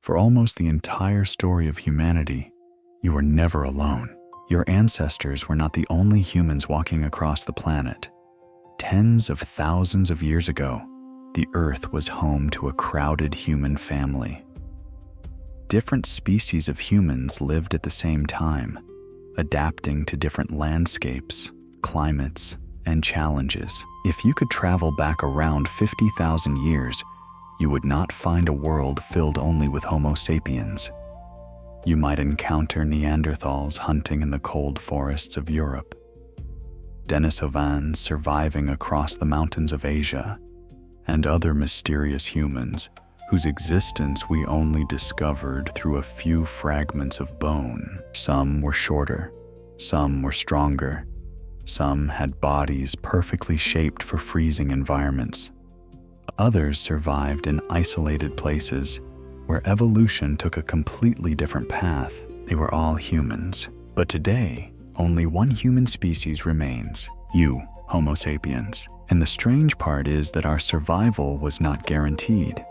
For almost the entire story of humanity, you were never alone. Your ancestors were not the only humans walking across the planet. Tens of thousands of years ago, the Earth was home to a crowded human family. Different species of humans lived at the same time, adapting to different landscapes, climates, and challenges. If you could travel back around 50,000 years, you would not find a world filled only with Homo sapiens. You might encounter Neanderthals hunting in the cold forests of Europe, Denisovans surviving across the mountains of Asia, and other mysterious humans whose existence we only discovered through a few fragments of bone. Some were shorter, some were stronger, some had bodies perfectly shaped for freezing environments. Others survived in isolated places where evolution took a completely different path. They were all humans. But today, only one human species remains: you, Homo sapiens. And the strange part is that our survival was not guaranteed.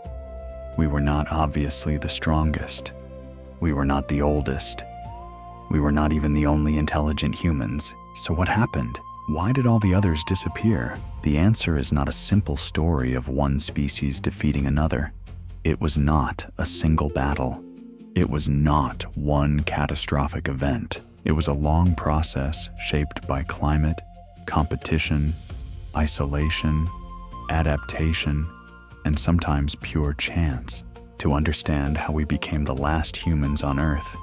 We were not obviously the strongest. We were not the oldest. We were not even the only intelligent humans. So what happened? Why did all the others disappear? The answer is not a simple story of one species defeating another. It was not a single battle. It was not one catastrophic event. It was a long process shaped by climate, competition, isolation, adaptation, and sometimes pure chance. To understand how we became the last humans on Earth,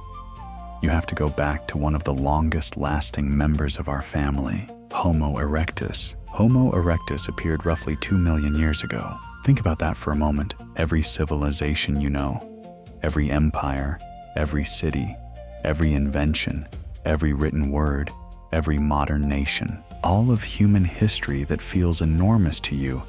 you have to go back to one of the longest-lasting members of our family, Homo erectus. Homo erectus appeared roughly 2 million years ago. Think about that for a moment. Every civilization you know, every empire, every city, every invention, every written word, every modern nation, all of human history that feels enormous to you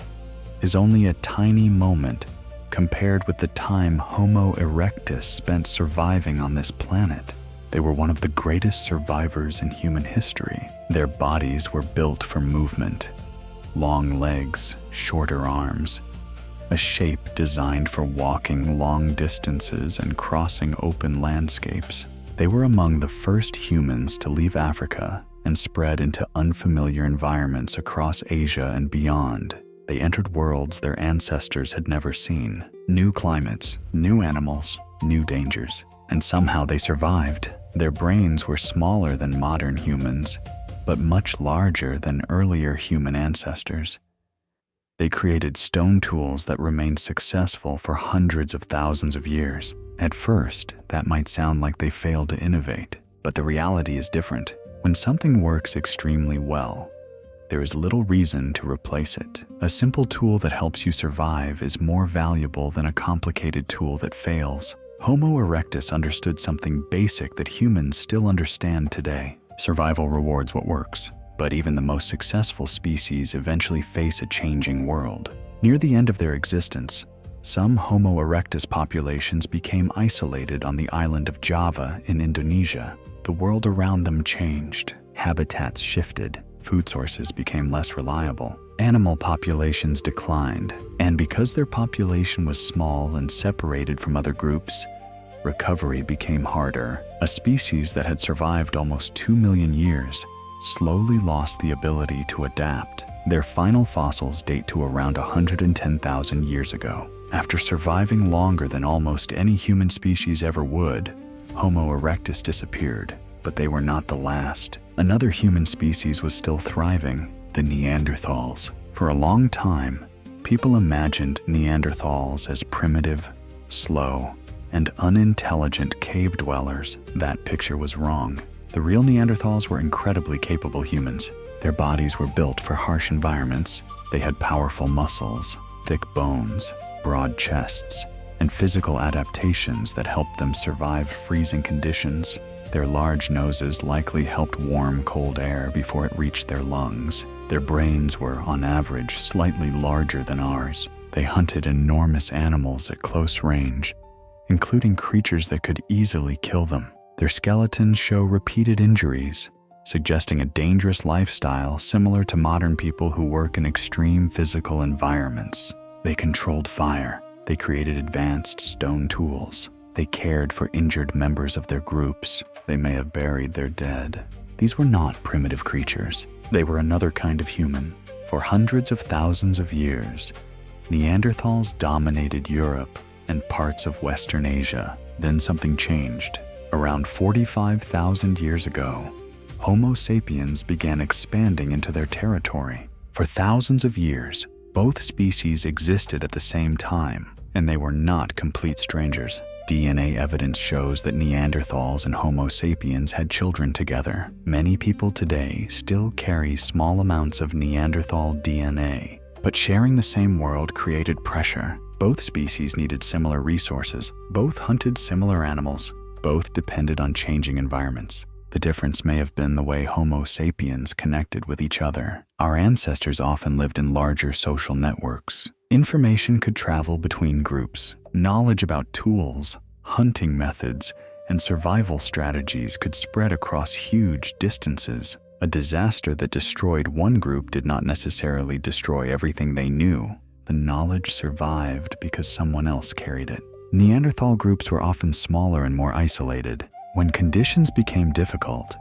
is only a tiny moment compared with the time Homo erectus spent surviving on this planet. They were one of the greatest survivors in human history. Their bodies were built for movement. Long legs, shorter arms, a shape designed for walking long distances and crossing open landscapes. They were among the first humans to leave Africa and spread into unfamiliar environments across Asia and beyond. They entered worlds their ancestors had never seen. New climates, new animals, new dangers. And somehow they survived. Their brains were smaller than modern humans, but much larger than earlier human ancestors. They created stone tools that remained successful for hundreds of thousands of years. At first, that might sound like they failed to innovate, but the reality is different. When something works extremely well, there is little reason to replace it. A simple tool that helps you survive is more valuable than a complicated tool that fails. Homo erectus understood something basic that humans still understand today. Survival rewards what works, but even the most successful species eventually face a changing world. Near the end of their existence, some Homo erectus populations became isolated on the island of Java in Indonesia. The world around them changed. Habitats shifted. Food sources became less reliable. Animal populations declined, and because their population was small and separated from other groups, recovery became harder. A species that had survived almost 2 million years slowly lost the ability to adapt. Their final fossils date to around 110,000 years ago. After surviving longer than almost any human species ever would, Homo erectus disappeared. But they were not the last. Another human species was still thriving, the Neanderthals. For a long time, people imagined Neanderthals as primitive, slow, and unintelligent cave dwellers. That picture was wrong. The real Neanderthals were incredibly capable humans. Their bodies were built for harsh environments. They had powerful muscles, thick bones, broad chests, and physical adaptations that helped them survive freezing conditions. Their large noses likely helped warm cold air before it reached their lungs. Their brains were, on average, slightly larger than ours. They hunted enormous animals at close range, including creatures that could easily kill them. Their skeletons show repeated injuries, suggesting a dangerous lifestyle similar to modern people who work in extreme physical environments. They controlled fire. They created advanced stone tools. They cared for injured members of their groups. They may have buried their dead. These were not primitive creatures. They were another kind of human. For hundreds of thousands of years, Neanderthals dominated Europe and parts of Western Asia. Then something changed. Around 45,000 years ago, Homo sapiens began expanding into their territory. For thousands of years, both species existed at the same time, and they were not complete strangers. DNA evidence shows that Neanderthals and Homo sapiens had children together. Many people today still carry small amounts of Neanderthal DNA, but sharing the same world created pressure. Both species needed similar resources. Both hunted similar animals. Both depended on changing environments. The difference may have been the way Homo sapiens connected with each other. Our ancestors often lived in larger social networks. Information could travel between groups. Knowledge about tools, hunting methods, and survival strategies could spread across huge distances. A disaster that destroyed one group did not necessarily destroy everything they knew. The knowledge survived because someone else carried it. Neanderthal groups were often smaller and more isolated. When conditions became difficult,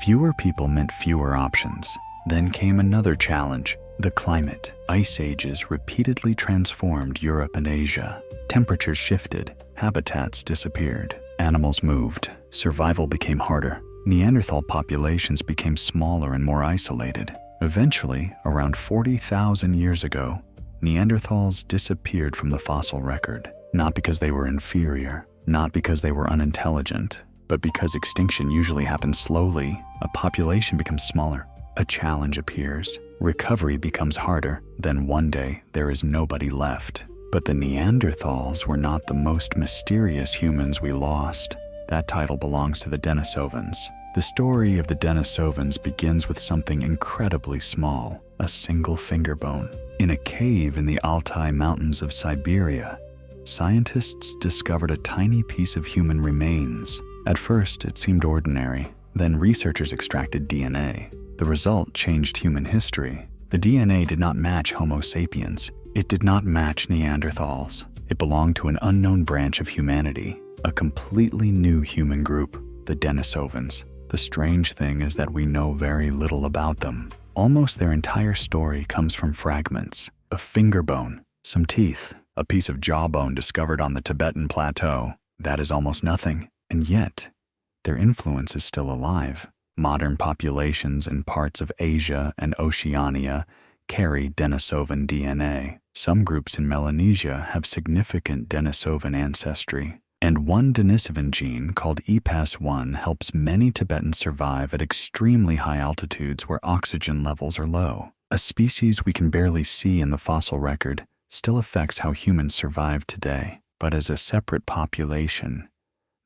fewer people meant fewer options. Then came another challenge: the climate. Ice ages repeatedly transformed Europe and Asia. Temperatures shifted, habitats disappeared, animals moved, survival became harder. Neanderthal populations became smaller and more isolated. Eventually, around 40,000 years ago, Neanderthals disappeared from the fossil record. Not because they were inferior, not because they were unintelligent, but because extinction usually happens slowly. A population becomes smaller. A challenge appears. Recovery becomes harder. Then one day, there is nobody left. But the Neanderthals were not the most mysterious humans we lost. That title belongs to the Denisovans. The story of the Denisovans begins with something incredibly small: a single finger bone. In a cave in the Altai Mountains of Siberia, scientists discovered a tiny piece of human remains. At first, it seemed ordinary. Then researchers extracted DNA. The result changed human history. The DNA did not match Homo sapiens. It did not match Neanderthals. It belonged to an unknown branch of humanity, a completely new human group, the Denisovans. The strange thing is that we know very little about them. Almost their entire story comes from fragments: a finger bone, some teeth, a piece of jawbone discovered on the Tibetan plateau. That is almost nothing. And yet, their influence is still alive. Modern populations in parts of Asia and Oceania carry Denisovan DNA. Some groups in Melanesia have significant Denisovan ancestry. And one Denisovan gene called EPAS1 helps many Tibetans survive at extremely high altitudes where oxygen levels are low. A species we can barely see in the fossil record still affects how humans survive today. But as a separate population,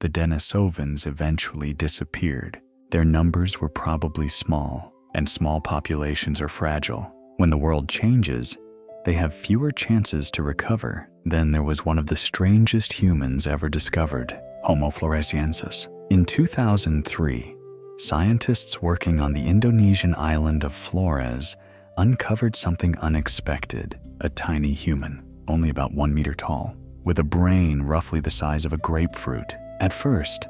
the Denisovans eventually disappeared. Their numbers were probably small, and small populations are fragile. When the world changes, they have fewer chances to recover. Then there was one of the strangest humans ever discovered, Homo floresiensis. In 2003, scientists working on the Indonesian island of Flores uncovered something unexpected: a tiny human, only about 1 meter tall, with a brain roughly the size of a grapefruit. At first,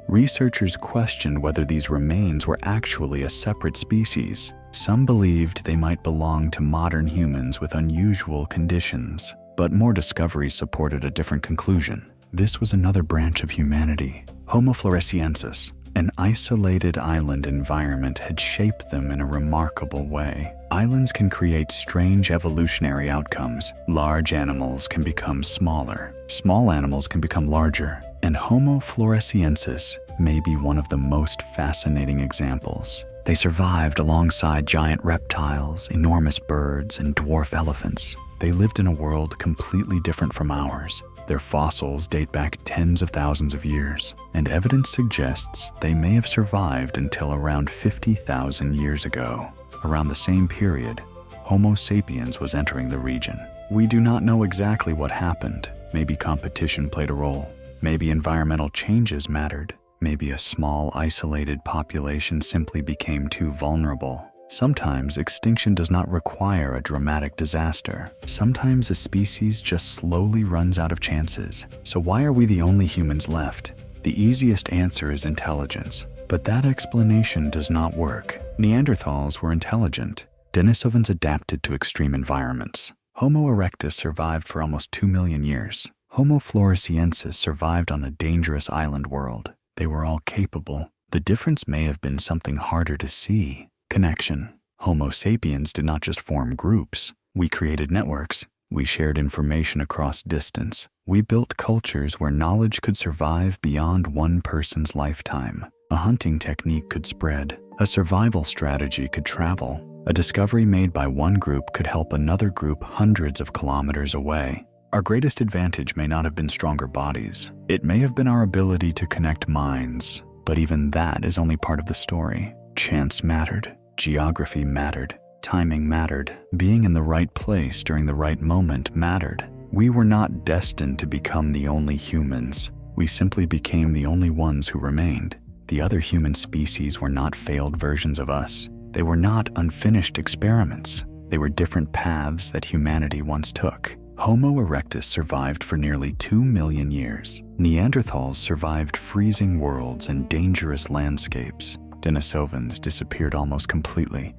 researchers questioned whether these remains were actually a separate species. Some believed they might belong to modern humans with unusual conditions, but more discoveries supported a different conclusion. This was another branch of humanity, Homo floresiensis. An isolated island environment had shaped them in a remarkable way. Islands can create strange evolutionary outcomes. Large animals can become smaller. Small animals can become larger. And Homo floresiensis may be one of the most fascinating examples. They survived alongside giant reptiles, enormous birds, and dwarf elephants. They lived in a world completely different from ours. Their fossils date back tens of thousands of years, and evidence suggests they may have survived until around 50,000 years ago. Around the same period, Homo sapiens was entering the region. We do not know exactly what happened. Maybe competition played a role. Maybe environmental changes mattered. Maybe a small, isolated population simply became too vulnerable. Sometimes extinction does not require a dramatic disaster. Sometimes a species just slowly runs out of chances. So why are we the only humans left? The easiest answer is intelligence, but that explanation does not work. Neanderthals were intelligent. Denisovans adapted to extreme environments. Homo erectus survived for almost 2 million years. Homo floresiensis survived on a dangerous island world. They were all capable. The difference may have been something harder to see: connection. Homo sapiens did not just form groups. We created networks. We shared information across distance. We built cultures where knowledge could survive beyond one person's lifetime. A hunting technique could spread. A survival strategy could travel. A discovery made by one group could help another group hundreds of kilometers away. Our greatest advantage may not have been stronger bodies. It may have been our ability to connect minds. But even that is only part of the story. Chance mattered. Geography mattered. Timing mattered. Being in the right place during the right moment mattered. We were not destined to become the only humans. We simply became the only ones who remained. The other human species were not failed versions of us. They were not unfinished experiments. They were different paths that humanity once took. Homo erectus survived for nearly 2 million years. Neanderthals survived freezing worlds and dangerous landscapes. Denisovans disappeared almost completely,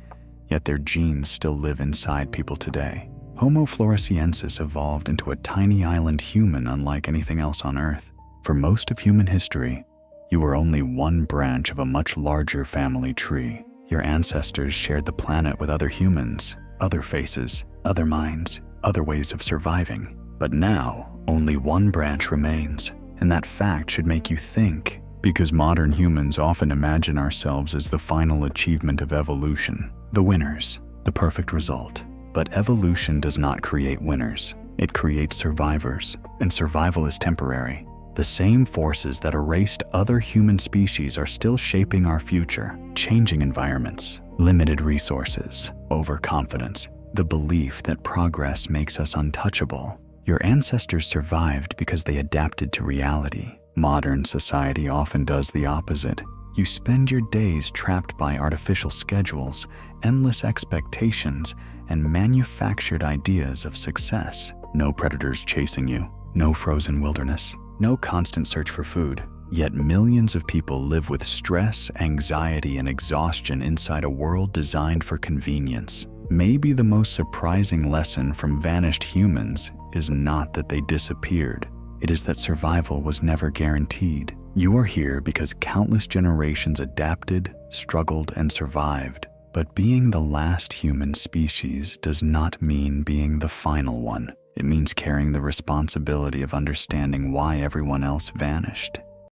yet their genes still live inside people today. Homo floresiensis evolved into a tiny island human unlike anything else on Earth. For most of human history, you were only one branch of a much larger family tree. Your ancestors shared the planet with other humans, other faces, other minds, other ways of surviving. But now, only one branch remains, and that fact should make you think, because modern humans often imagine ourselves as the final achievement of evolution, the winners, the perfect result. But evolution does not create winners. It creates survivors, and survival is temporary. The same forces that erased other human species are still shaping our future: changing environments, limited resources, overconfidence, the belief that progress makes us untouchable. Your ancestors survived because they adapted to reality. Modern society often does the opposite. You spend your days trapped by artificial schedules, endless expectations, and manufactured ideas of success. No predators chasing you, no frozen wilderness, no constant search for food. Yet millions of people live with stress, anxiety, and exhaustion inside a world designed for convenience. Maybe the most surprising lesson from vanished humans is not that they disappeared. It is that survival was never guaranteed. You are here because countless generations adapted, struggled, and survived. But being the last human species does not mean being the final one. It means carrying the responsibility of understanding why everyone else vanished.